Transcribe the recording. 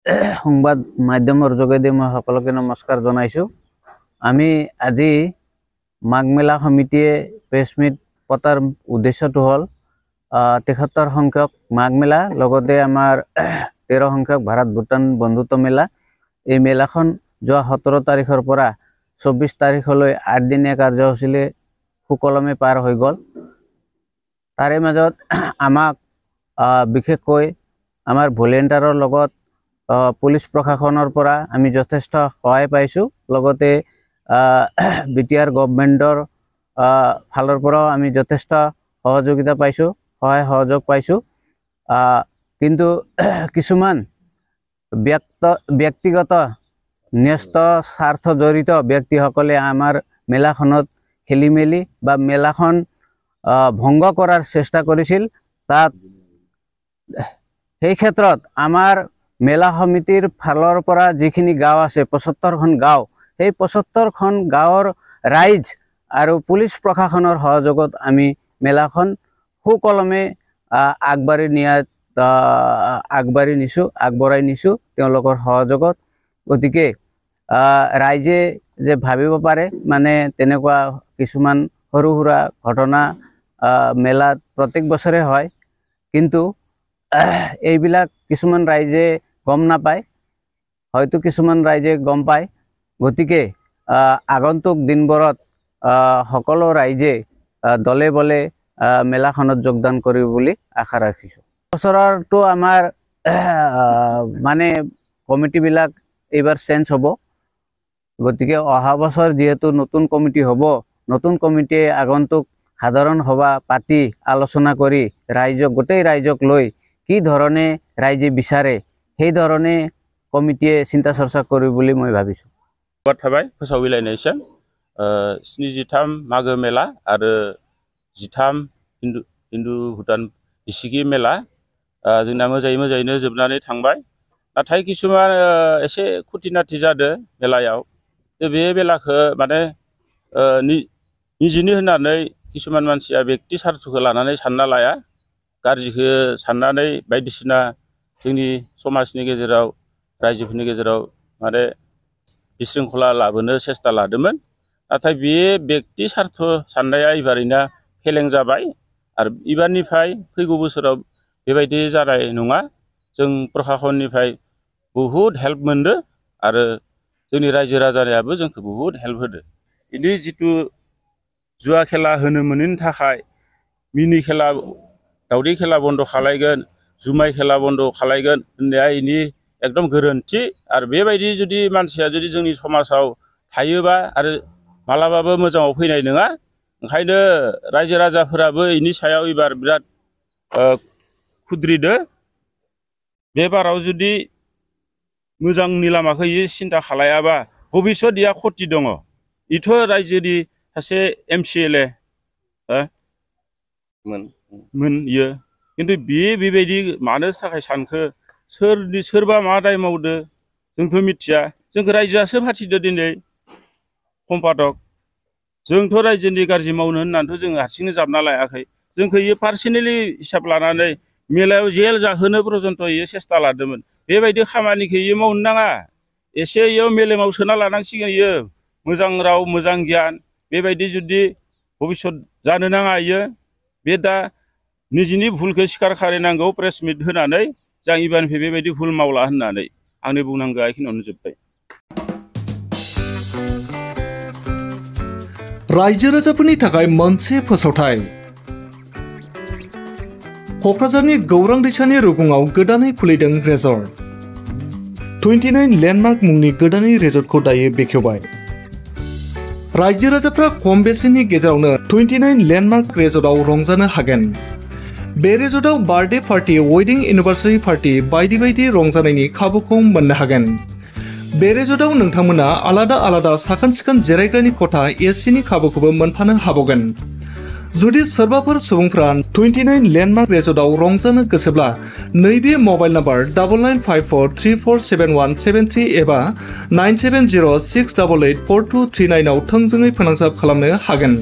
সংবাদ মাধ্যমৰ যোগেদি মই সকলোকে নমস্কাৰ জনাইছোঁ। আমি আজি মাঘ মেলা সমিতিয়ে প্ৰেছ মিট পতাৰ উদ্দেশ্যটো হ'ল ৭৩ সংখ্যক মাঘ মেলা, লগতে আমাৰ ১৩ সংখ্যক ভাৰত ভূটান বন্ধুত্ব মেলা। এই মেলাখন যোৱা ১৭ তাৰিখৰ পৰা ২৪ তাৰিখলৈ ৮ দিনীয়া কাৰ্যসূচীৰে সুকলমে পাৰ হৈ গ'ল। তাৰে মাজত আমাক বিশেষকৈ আমাৰ ভলেণ্টিয়াৰৰ লগত পুলিচ প্ৰশাসনৰ পৰা আমি যথেষ্ট সহায় পাইছোঁ। লগতে BTR গভৰ্ণমেণ্টৰ ফালৰ পৰাও আমি যথেষ্ট সহযোগিতা পাইছোঁ, সহায় সহযোগ পাইছোঁ। কিন্তু কিছুমান ব্যক্তিগত ন্যস্ত স্বাৰ্থ জড়িত ব্যক্তিসকলে আমাৰ মেলাখনত খেলি মেলি বা মেলাখন ভংগ কৰাৰ চেষ্টা কৰিছিল। তাত সেই ক্ষেত্ৰত আমাৰ মেলা সমিতিৰ ফালৰ পৰা যিখিনি গাঁও আছে, ৭৫খন গাঁও, সেই ৭৫খন গাঁৱৰ ৰাইজ আৰু পুলিচ প্ৰশাসনৰ সহযোগত আমি মেলাখন সুকলমে আগবঢ়াই নিছোঁ তেওঁলোকৰ সহযোগত। গতিকে ৰাইজে যে ভাবিব পাৰে মানে তেনেকুৱা কিছুমান সৰু সুৰা ঘটনা মেলাত প্ৰত্যেক বছৰে হয়, কিন্তু এইবিলাক কিছুমান ৰাইজে গম নাপায়, হয়তো কিছুমান ৰাইজে গম পায়। গতিকে আগন্তুক দিনবোৰত সকলো ৰাইজে দলে বলে মেলাখনত যোগদান কৰিব বুলি আশা ৰাখিছোঁ। বছৰটো আমাৰ মানে কমিটিবিলাক এইবাৰ চেঞ্জ হ'ব। গতিকে অহা বছৰ যিহেতু নতুন কমিটি হ'ব, নতুন কমিটিয়ে আগন্তুক সাধাৰণ সভা পাতি আলোচনা কৰি গোটেই ৰাইজক লৈ কি ধৰণে ৰাইজে বিচাৰে সেই ধৰণে কমিটিয়ে চিন্তা চৰ্চা কৰিব বুলি মই ভাবিছোঁ। थाबाय फोसावलायनायसिम 73 मागो मेला आरो 13 हिन्दु भुटान बिसिगि मेला जोंना मोजाङैनो जोबनानै थांबाय। नाथाय किसुमान एसे खुथिनाथि जादों मेलायाव। बे मेलाखौ माने निजिनि होननानै किसुमान मानसिया व्यक्ति स्वार्थखौ लानानै सानना लाया, गाज्रिखौ साननानै बायदिसिना जोंनि समाजनि गेजेराव रायजोफोरनि गेजेराव माने बिशृंखला लाबोनो सेस्था लादोंमोन। नाथाय बे व्यक्ति स्वार्थ साननाया एबारैनो फेलें जाबाय आरो एबारनिफ्राय फैगौ बोसोराव बेबायदि जानाय नङा। जों प्रशासननिफ्राय बहुद हेल्प मोनदों आरो जोंनि रायजो राजायाबो जोंखौ बहुद हेल्प होदों। बिदि जितु जुवा खेला होनो मोनैनि थाखाय मिनि खेला दावदै खेला बन्द खालायगोन, जुमाय खेला बन्द खालायगोन होननाया इनि एकदम गोरोन्थि। आरो बेबायदि जुदि मानसिया जुदि जोंनि समाजाव थायोबा आरो मालाबाबो मोजाङाव फैनाय नङा। ओंखायनो रायजो राजाफोराबो इनि सायाव एबार बिराद खुद्रिदो। बे बाराव जुदि मोजांनि लामाखौ सिन्था खालायाबा भबिष्यत इया खति दङ। इथ' रायजोनि सासे MCLA मोन इयो, खिन्थु बेबायदि मानो थाखाय सानखो सोरबा मा दाय मावदो जोंथ' मिथिया। जोंखौ रायजोआसो फाथिदो दिनै सम्पादक। जोंथ' रायजोनि गाज्रि मावनो होननानैथ' जोङो हारसिंनो जाबना लायाखै। जोंखौ इयो पार्सनेलि हिसाब लानानै मेलायाव जेल जाहोनो पर्यन्त इयो सेस्था लादोंमोन। बेबायदि खामानिखौ इयो मावनो नाङा। एसे इयाव मेलेमाव सोना लानांसिगोन इयो मोजां राव मोजां गियान। बेबायदि जुदि भबिष्यत जानो नाङा इयो। बे दा निजिनि भुलखौ स्वीकार खालामनांगौ प्रेस मिट होनानै जों एबारनिफ्राय बेबायदि भुल मावला होननानै आंनि बुंनांगौआ बेखिनियावनो जोब्बाय। रायजो राजाफोरनि थाखाय मोनसे फोसावथाय। क'क्राझारनि गौरां दैसानि रुगुङाव गोदानै खुलिदों रेजर्ट। 29 लेन्डमार्क मुंनि गोदानै रेजर्टखौ दायो बेखेवबाय। रायजो राजाफ्रा खम बेसेननि गेजेरावनो 29 लेन्डमार्क रेजर्टआव रंजानो हागोन। बे रेजर्टआव birthday party, wedding anniversary party बायदि रंजानायनि खाबुखौ मोननो हागोन। बे रेजर्टआव नोंथांमोना आलादा साखोन सिखोन जिरायग्रानि खथा एसिनि खाबुखौबो मोनफानो हाबावगोन। जुदि सोरबाफोर सुबुंफ्रा 29 लेन्डमार्क रेजर्टआव रंजानो गोसोब्ला नैबे मबाइल नम्बर 9954347173 एबा 9706884239 आव थोंजोङै फोनांजाब खालामनो हागोन।